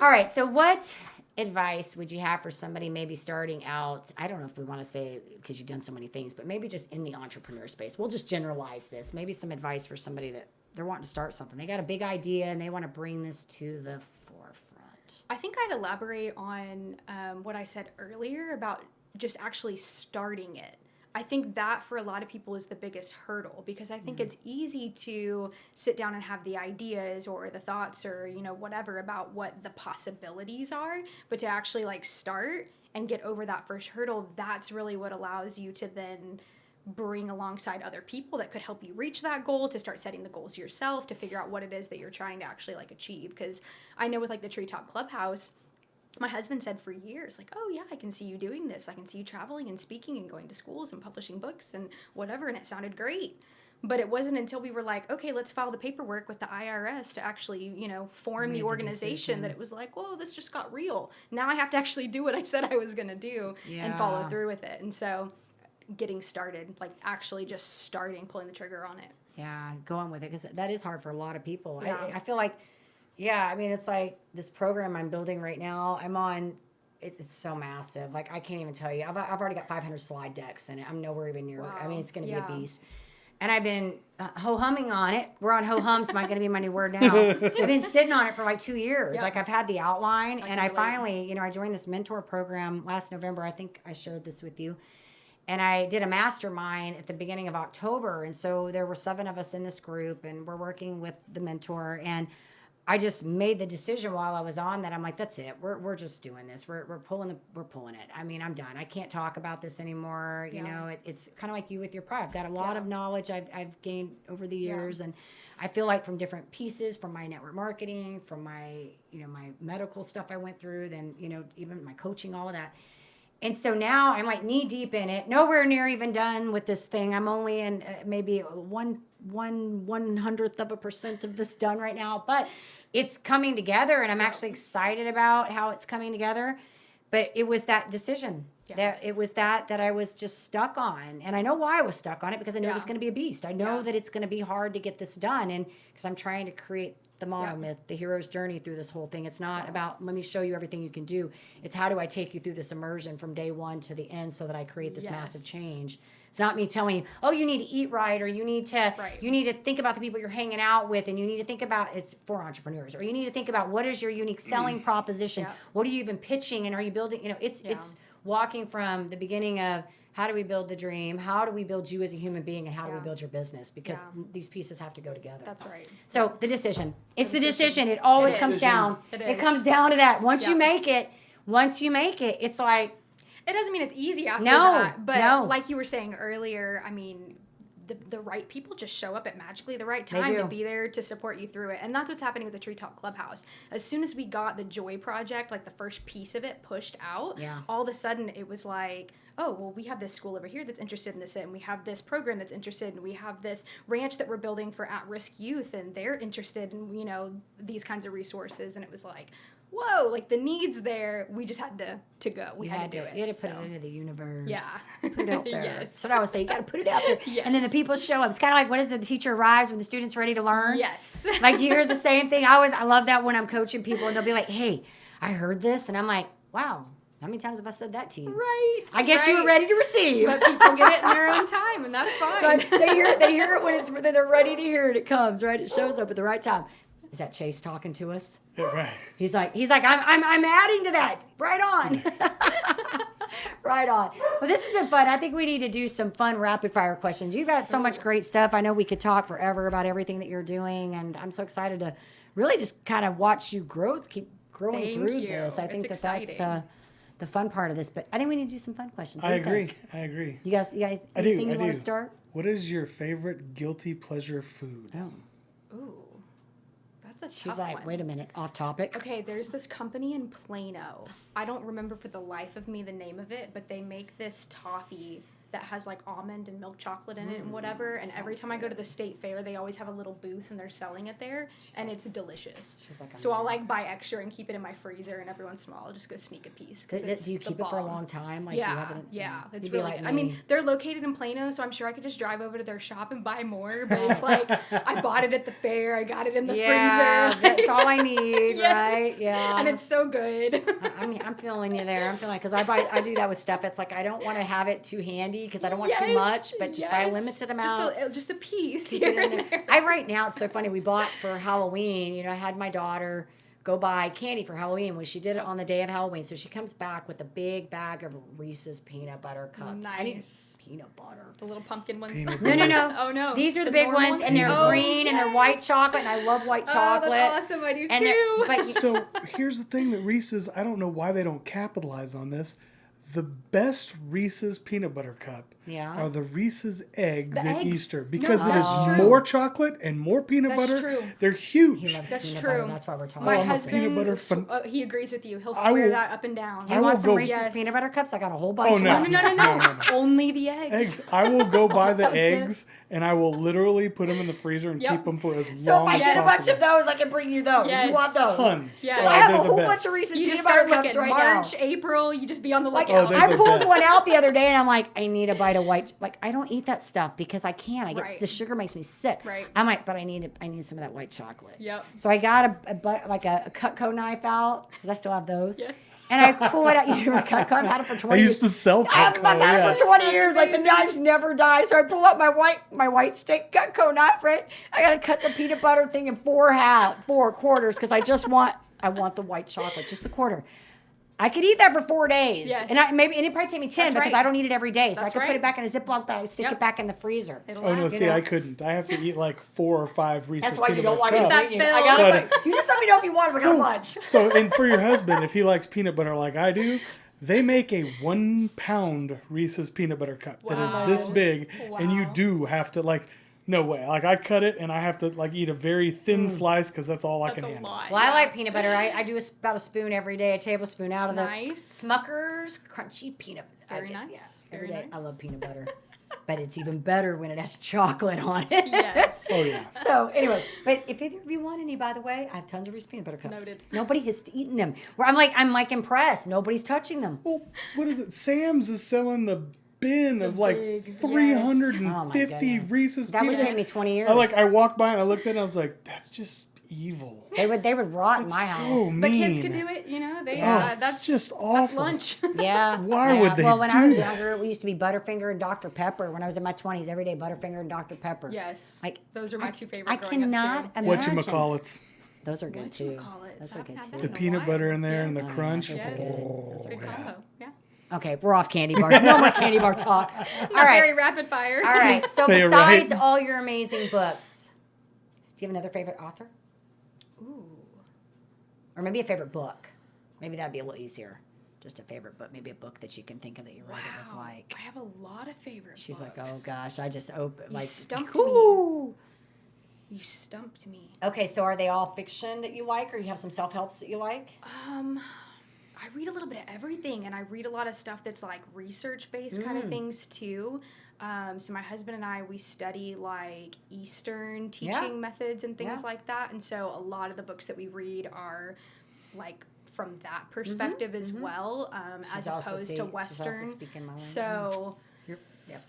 A: All right. So what advice would you have for somebody maybe starting out? I don't know if we want to say because you've done so many things, but maybe just in the entrepreneur space. We'll just generalize this. Maybe some advice for somebody that they're wanting to start something. They got a big idea and they want to bring this to the forefront.
B: I think I'd elaborate on what I said earlier about just actually starting it. I think that for a lot of people is the biggest hurdle because I think it's easy to sit down and have the ideas or the thoughts or, you know, whatever about what the possibilities are, but to actually like start and get over that first hurdle, that's really what allows you to then bring alongside other people that could help you reach that goal, to start setting the goals yourself, to figure out what it is that you're trying to actually like achieve. Because I know with like the Treetop Clubhouse, my husband said for years, like, oh yeah, I can see you doing this. I can see you traveling and speaking and going to schools and publishing books and whatever. And it sounded great. But it wasn't until we were like, okay, let's file the paperwork with the IRS to actually, you know, form
A: Made
B: the
A: the
B: organization
A: decision.
B: that it was like, whoa, this just got real. Now I have to actually do what I said I was going to do and follow
A: Yeah.
B: through with it. And so getting started, like actually just starting, pulling the trigger on it.
A: Yeah, going with it because that is hard for a lot of people.
B: Yeah.
A: I feel like, yeah, I mean, it's like this program I'm building right now. I'm on. It's so massive. Like I can't even tell you. I've already got 500 slide decks in it. I'm nowhere even near. I mean,
B: Wow.
A: it's going to
B: Yeah.
A: be a beast. And I've been ho-humming on it. We're on ho-hums. Might going to be my new word now. I've been sitting on it for like 2 years.
B: Yeah.
A: Like I've had the outline, and I
B: relate.
A: finally, you know, I joined this mentor program last November. I think I shared this with you. And I did a mastermind at the beginning of October. And so there were 7 of us in this group, and we're working with the mentor. And I just made the decision while I was on that. I'm like, that's it. We're just doing this. We're pulling it. I mean, I'm done. I can't talk about this anymore. You
B: Yeah.
A: know, it's kind of like you with your pride. I've got a lot
B: Yeah.
A: of knowledge I've gained over the years, and I feel like from different pieces, from my network marketing, from my, you know, my medical stuff I went through, then, you know, even my coaching, all of that. And so now I'm like knee deep in it, nowhere near even done with this thing. I'm only in maybe 1/100th of a percent of this done right now, but it's coming together, and I'm actually excited about how it's coming together. But it was that decision that I was just stuck on, and I know why I was stuck on it because I knew it was
B: Yeah.
A: going to be a beast. I know
B: Yeah.
A: that it's going to be hard to get this done, and because I'm trying to create the monomyth, the hero's journey through this whole thing. It's not about, let me show you everything you can do. It's how do I take you through this immersion from day one to the end so that I create this massive
B: Yes.
A: change. It's not me telling you, oh, you need to eat right, or you need to think about the people you're hanging out with, and you need to think about, it's for entrepreneurs, or you need to think about what is your unique selling proposition.
B: Yeah.
A: What are you even pitching, and are you building, you know, it's walking from the beginning of how do we build the dream, how do we build you as a human being, and how do we
B: Yeah.
A: build your business, because
B: Yeah.
A: these pieces have to go together.
B: That's right.
A: So the decision. It's the decision. It always
B: It
A: comes
B: is.
A: down.
B: It
A: It
B: is.
A: comes down to that. Once you
B: Yeah.
A: make it, it's like,
B: It doesn't mean it's easy after
A: No,
B: that, but
A: no.
B: like you were saying earlier, I mean, the right people just show up at magically the right
A: They
B: time
A: do.
B: to be there to support you through it. And that's what's happening with the Tree Talk Clubhouse. As soon as we got the Joy Project, like the first piece of it pushed out,
A: Yeah.
B: all of a sudden it was like, oh, well, we have this school over here that's interested in this, and we have this program that's interested, and we have this ranch that we're building for at-risk youth, and they're interested in, you know, these kinds of resources. And it was like, whoa, like the needs there, we just had to go. We had to do it.
A: You had to put
B: So,
A: it into the universe.
B: Yeah.
A: Put it out there.
B: Yes.
A: That's what I always say. You got to put it out there.
B: Yes.
A: And then the people show up. It's kind of like, what is it? The teacher arrives when the student's ready to learn.
B: Yes.
A: Like you hear the same thing. I love that when I'm coaching people and they'll be like, hey, I heard this. And I'm like, wow, how many times have I said that to you?
B: Right.
A: I guess you were ready to receive.
B: But people get it in their own time, and that's fine.
A: But they hear it when they're ready to hear it. It comes, right? It shows up at the right time. Is that Chase talking to us?
C: Yeah, right.
A: He's like, I'm adding to that. Right on. Right on. Well, this has been fun. I think we need to do some fun rapid fire questions. You've got so much great stuff. I know we could talk forever about everything that you're doing, and I'm so excited to really just kind of watch you grow, keep growing
B: Thank
A: through
B: you.
A: this. I think
B: It's
A: that's
B: exciting.
A: the fun part of this. But I think we need to do some fun questions. What
C: I
A: do you
C: agree.
A: think?
C: I agree.
A: You got
C: I
A: anything
C: do.
A: you want to start?
C: What is your favorite guilty pleasure food?
A: Oh.
B: Ooh, that's a
A: She's
B: tough
A: like,
B: one.
A: wait a minute, off topic.
B: Okay, there's this company in Plano. I don't remember for the life of me the name of it, but they make this toffee that has like almond and milk chocolate in it and whatever. And every time I go to the state fair, they always have a little booth and they're selling it there, and it's delicious.
A: She's like,
B: So I'll like buy extra and keep it in my freezer, and every once in a while I'll just go sneak a piece. 'Cause it's
A: Do you
B: the
A: keep it for a
B: bomb.
A: long time? Like you
B: Yeah,
A: haven't,
B: yeah, it's
A: you'd be
B: really
A: like
B: good. I
A: me.
B: mean, they're located in Plano, so I'm sure I could just drive over to their shop and buy more. But it's like I bought it at the fair, I got it in the freezer.
A: That's all I need,
B: Yes.
A: right? Yeah.
B: And it's so good.
A: I'm feeling you there. I'm feeling because I do that with stuff. It's like I don't want to have it too handy because I don't want too much, but just buy a limited amount.
B: Just a piece
A: Keep it
B: here
A: in
B: and
A: there.
B: there.
A: I right now it's so funny. We bought for Halloween. You know, I had my daughter go buy candy for Halloween when she did it on the day of Halloween. So she comes back with a big bag of Reese's peanut butter cups. I need
B: Nice.
A: peanut butter.
B: The little pumpkin ones.
C: Peanut
A: No.
B: Oh no.
A: These are the big
B: normal
A: ones, and they're
B: Oh,
A: green and they're white chocolate, and I love white chocolate.
B: Oh, that's awesome. I do
A: And they're-
B: too.
A: but
C: So here's the thing that Reese's, I don't know why they don't capitalize on this. The best Reese's peanut butter cup
A: Yeah.
C: are the Reese's eggs
B: The
C: at
B: eggs.
C: Easter because
B: No,
C: it
B: that's
C: is
B: true.
C: more chocolate and more peanut
B: That's
C: butter.
B: true.
C: They're huge.
A: he loves
B: That's
A: peanut
B: true.
A: butter. That's why we're talking
B: My
A: about
C: I'm a
A: this.
C: peanut butter
B: husband,
C: fan.
B: he agrees with you. He'll
C: I
B: swear
C: will-
B: that up and down.
A: Do you
C: I
A: want
C: will
A: some
C: go-
A: Reese's
B: Yes.
A: peanut butter cups? I got a whole bunch
C: Oh,
A: of
C: no.
A: them.
B: No. Only the eggs.
C: Eggs. I will go buy the
A: That was good.
C: eggs and I will literally put them in the freezer and
B: Yep.
C: keep them for as
A: So if
C: long
A: I
C: as
A: get a bunch
C: possible.
A: of those, I can bring you those.
B: Yes.
A: You want those?
C: Tons.
B: Yes.
C: Oh,
A: I have
C: they're
A: a
C: the
A: whole
C: best.
A: bunch of Reese's
B: You
A: peanut
B: just
A: butter
B: start
A: cups
B: looking
A: right
B: March,
A: now.
B: April. You just be on the
A: Like
B: lookout.
C: they're
A: I
C: the
A: pulled
C: best.
A: one out the other day, and I'm like, I need a bite of white. Like I don't eat that stuff because I can't. I get
B: Right.
A: the sugar makes me sick.
B: Right.
A: I'm like, but I need some of that white chocolate.
B: Yep.
A: So I got a Cutco knife out because I still have those.
B: Yes.
A: And I pull it out. You remember Cutco? I've had it for 20
C: I
A: years.
C: used to sell
A: I've
C: Cutco,
A: had
C: yeah.
A: it for 20
B: That's
A: years. Like the
B: amazing.
A: knives never die. So I pull out my white steak Cutco knife, right? I gotta cut the peanut butter thing in four quarters because I want the white chocolate, just the quarter. I could eat that for 4 days,
B: Yes.
A: and it'd probably take me 10
B: That's
A: because
B: right.
A: I don't eat it every day. So I
B: That's
A: could put
B: right.
A: it back in a Ziploc bag, stick
B: Yep.
A: it back in the freezer.
B: It'll
C: Oh no!
B: last.
C: See,
A: know?
C: I couldn't. I have to eat like 4 or 5 Reese's
A: That's why you
C: peanut
A: don't want
C: butter
A: me to
C: cups.
A: eat it.
B: That's
A: I gotta.
C: Phil.
A: You just let me know if you want it, but how much?
C: So, and for your husband, if he likes peanut butter like I do, they make a 1 pound Reese's peanut butter cup that
B: Wow.
C: is this big, and you
B: Wow.
C: do have to like, no way. Like I cut it, and I have to like eat a very thin slice because that's all I
B: That's
C: can
B: a
C: handle.
B: lot.
A: Well, I
B: yeah.
A: like peanut butter. I do about a spoon every day, a tablespoon out of the
B: Nice.
A: Smucker's crunchy peanut.
B: Very
A: Yeah,
B: nice.
A: every
B: Very
A: day. I
B: nice.
A: love peanut butter, but it's even better when it has chocolate on it.
B: Yes.
C: Oh yeah.
A: So, anyways, but if either of you want any, by the way, I have tons of Reese's peanut butter cups.
B: Noted.
A: Nobody has eaten them. Where I'm like impressed. Nobody's touching them.
C: Well, what is it? Sam's is selling the bin of like
B: big, yes.
C: 350
A: Oh my goodness.
C: Reese's
A: That would
C: peanut
A: take me 20 years.
C: I walked by and I looked at it and I was like, that's just evil.
A: They would rot in my
C: It's
A: house.
C: so mean.
B: But kids can do it, you know. They
C: it's
B: that's
C: just
B: That's
C: awful.
B: lunch.
A: Yeah.
C: Why
A: yeah.
C: would they
A: Well, when I was
C: do that?
A: younger, we used to be Butterfinger and Dr. Pepper. When I was in my 20s, every day Butterfinger and Dr. Pepper.
B: Yes.
A: Like
B: Those are my two favorite
A: I
B: growing
A: cannot
B: up too.
A: imagine.
C: Whatchamacallits.
A: Those are good too.
B: Whatchamacallits.
A: Those are
B: Haven't
A: good
B: had
A: too.
B: that
C: The
B: in a
C: peanut
B: while.
C: butter in there and the
B: Yes.
C: crunch.
A: Those are
B: Yes.
A: good. Those are
B: Good
A: good.
B: combo. Yeah.
A: Okay, we're off candy bars. No more candy bar talk. All
B: Not
A: right.
B: very rapid fire.
A: All right. So
C: Yeah,
A: besides
C: right.
A: all your amazing books, do you have another favorite author?
B: Ooh.
A: Or maybe a favorite book? Maybe that'd be a little easier. just a favorite book, maybe a book that you can think of that you read that was like.
B: I have a lot of favorite
A: She's
B: books.
A: like, oh gosh, I just opened
B: You
A: like.
B: stumped
A: Ooh.
B: me. You stumped me.
A: Okay, so are they all fiction that you like, or you have some self helps that you like?
B: I read a little bit of everything, and I read a lot of stuff that's like research-based kind of things too. So my husband and I, we study like Eastern teaching methods and things like that. And so a lot of the books that we read are like from that perspective as well, as opposed to Western.
A: She's also speaking my language.
B: So,
A: Yep.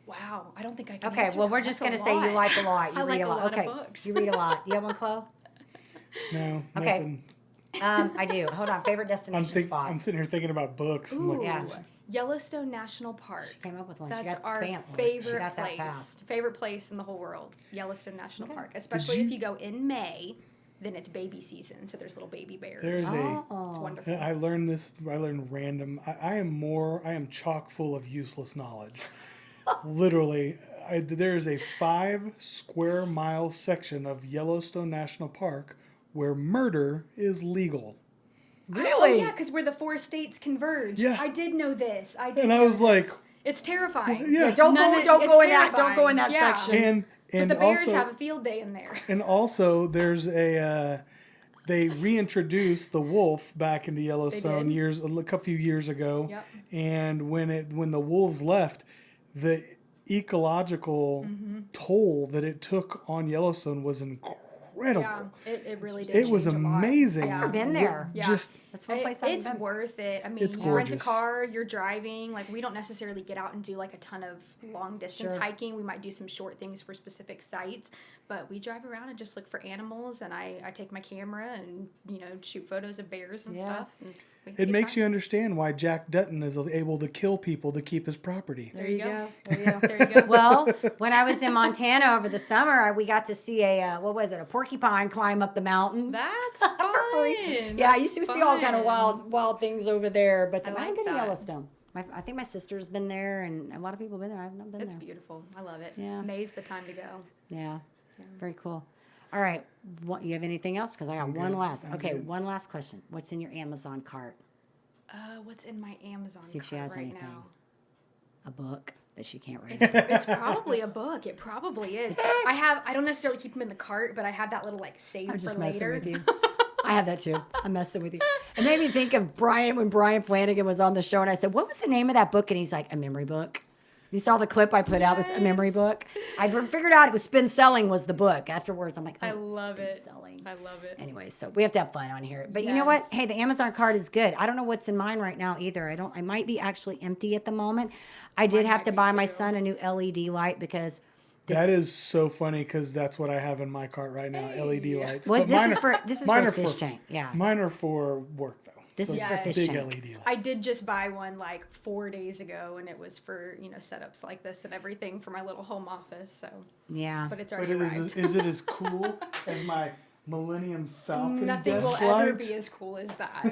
B: wow, I don't think I can
A: Okay,
B: answer
A: well,
B: that.
A: we're just
B: That's
A: going to say you like a lot. You
B: I
A: read
B: like
A: a lot.
B: of
A: Okay,
B: books.
A: you read a lot. You have one, Chloe?
C: No.
A: Okay.
C: Nothing.
A: I do. Hold on. Favorite destination spot.
C: I'm sitting here thinking about books. I'm
B: Ooh,
C: like,
A: Yeah.
B: Yellowstone National Park.
A: She came up with one.
B: That's
A: she got
B: our
A: bam,
B: favorite
A: she got
B: place.
A: that fast.
B: Favorite place in the whole world, Yellowstone National Park. Especially if you go in May, then it's baby season, so there's little baby bears.
C: there's
B: It's wonderful.
C: I learned random. I am chock full of useless knowledge. Literally, there is a 5 square mile section of Yellowstone National Park where murder is legal.
A: Really?
B: Oh, yeah, because where the 4 states converge.
C: Yeah.
B: I did know this.
C: And I was like,
B: it's terrifying.
C: yeah.
A: Don't
B: None
A: go.
B: of-
A: Don't
B: it's
A: go in that. Don't go in that
B: terrifying. Yeah.
A: section.
C: And
B: But the bears
C: also,
B: have a field day in there.
C: and also there's a they reintroduced the wolf back into Yellowstone
B: did?
C: a few years ago.
B: Yep.
C: And when the wolves left, the ecological toll that it took on Yellowstone was incredible.
B: Yeah, it really did.
C: It was
B: change a lot.
C: amazing.
B: Yeah.
A: I've never been there.
B: Yeah.
C: Just
A: That's one place I've
B: It's
A: been.
B: worth it. I mean,
C: It's
B: you rent a
C: gorgeous.
B: car, you're driving. Like, we don't necessarily get out and do like a ton of long distance
A: Sure.
B: hiking. We might do some short things for specific sites, but we drive around and just look for animals. And I take my camera and shoot photos of bears and
A: Yeah.
B: stuff. And
C: it makes you understand why Jack Dutton is able to kill people to keep his property.
B: There you go.
A: There you go.
B: There you go.
A: Well, when I was in Montana over the summer, we got to see a porcupine climb up the mountain.
B: That's
A: For free.
B: fun.
A: Yeah, I used to
B: That's
A: see all kind of
B: fun.
A: wild things over there, but
B: I
A: I
B: like
A: haven't been to
B: that.
A: Yellowstone. I think my sister's been there, and a lot of people have been there. I've not been
B: It's
A: there.
B: beautiful. I love it.
A: Yeah.
B: May's the time to go.
A: Yeah, very cool. All right, you have anything else? Because I got one last. Okay, one last question. What's in your Amazon cart?
B: What's in my Amazon
A: See if she
B: cart
A: has
B: right
A: anything.
B: now?
A: A book that she can't read.
B: It's probably a book. It probably is. I don't necessarily keep them in the cart, but I have that little like save
A: I'm
B: for
A: just
B: later.
A: messing with you. I have that too. I'm messing with you. It made me think of when Brian Flanagan was on the show, and I said, "What was the name of that book?" And he's like, "A memory book." You saw the clip I put out, it was a memory book. I figured out it was Spin Selling was the book. Afterwards, I'm like, oh,
B: I love
A: Spin
B: it.
A: Selling.
B: I love it.
A: Anyway, so we have to have fun on here. But you know what? Hey, the Amazon card is good. I don't know what's in mine right now either. I might be actually empty at the moment. I did have to buy my son a new LED light because
C: That is so funny because that's what I have in my cart right now, LED lights.
A: well,
C: But
A: this
C: mine
A: is
C: are-
A: for this is
C: mine
A: for
C: are
A: a fish tank. Yeah.
C: Mine are for work though.
A: This is for fish
C: big
A: tank.
C: LED lights.
B: I did just buy one like 4 days ago, and it was for setups like this and everything for my little home office. So,
A: Yeah.
B: but it's
C: But
B: already arrived.
C: is it as cool as my Millennium Falcon
B: Nothing
C: desk
B: will
C: light?
B: ever be as cool as that.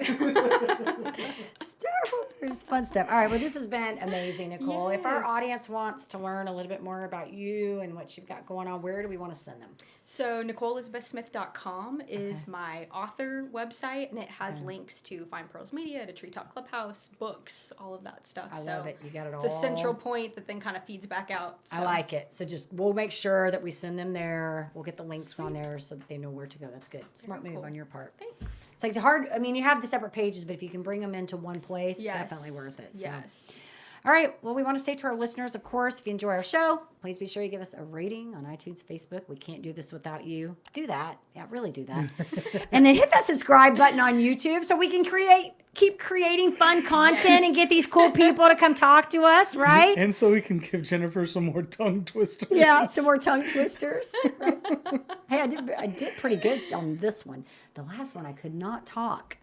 A: Star Wars, fun stuff. All right, well, this has been amazing, Nicole. If our
B: Yes.
A: audience wants to learn a little bit more about you and what you've got going on, where do we want to send them?
B: So NicoleElizabethSmith.com is my author website, and it has links to Fine Pearls Media, to Treetop Clubhouse, books, all of that stuff.
A: I
B: so
A: love it. You got it all.
B: It's a central point that then kind of feeds back out. So.
A: I like it. So we'll make sure that we send them there. We'll get the links on there so that they know where to go. That's good. Smart
B: Very
A: move
B: cool.
A: on your part.
B: Thanks.
A: It's like you have the separate pages, but if you can bring them into one place,
B: Yes.
A: definitely worth it. So.
B: Yes.
A: All right. Well, we want to say to our listeners, of course, if you enjoy our show, please be sure you give us a rating on iTunes, Facebook. We can't do this without you. Do that. Yeah, really do that. And then hit that subscribe button on YouTube so we can keep creating fun content and get these cool people to come talk to us, right?
C: And so we can give Jennifer some more tongue twisters.
A: Yeah, some more tongue twisters. Hey, I did pretty good on this one. The last one, I could not talk.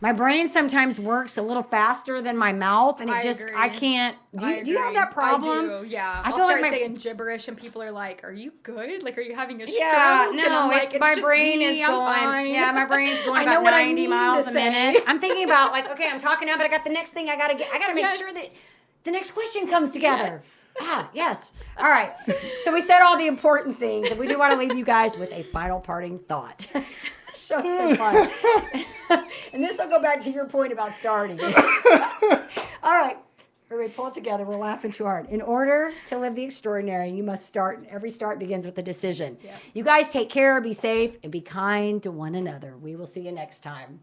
A: My brain sometimes works a little faster than my mouth, and
B: I
A: I
B: agree.
A: can't. Do you have
B: agree.
A: that problem?
B: I do, yeah.
A: I
B: I'll
A: feel like
B: start
A: my
B: saying gibberish, and people are like, "Are you good? Like, are you having a stroke?"
A: yeah,
B: And
A: no,
B: I'm like,
A: it's my
B: just
A: brain
B: me,
A: is
B: I'm
A: going.
B: fine."
A: Yeah, my brain's going
B: I know
A: about
B: what I
A: 90
B: mean
A: miles
B: to
A: a
B: say.
A: minute. I'm thinking about like, okay, I'm talking now, but I got the next thing I gotta make
B: Yes.
A: sure that the next question comes together. Yes. All right. So we said all the important things, and we do want to leave you guys with a final parting thought. Show's been fun. And this I'll go back to your point about starting. All right. Everybody pull it together. We're laughing too hard. In order to live the extraordinary, you must start. Every start begins with a decision.
B: Yep.
A: You guys take care, be safe, and be kind to one another. We will see you next time.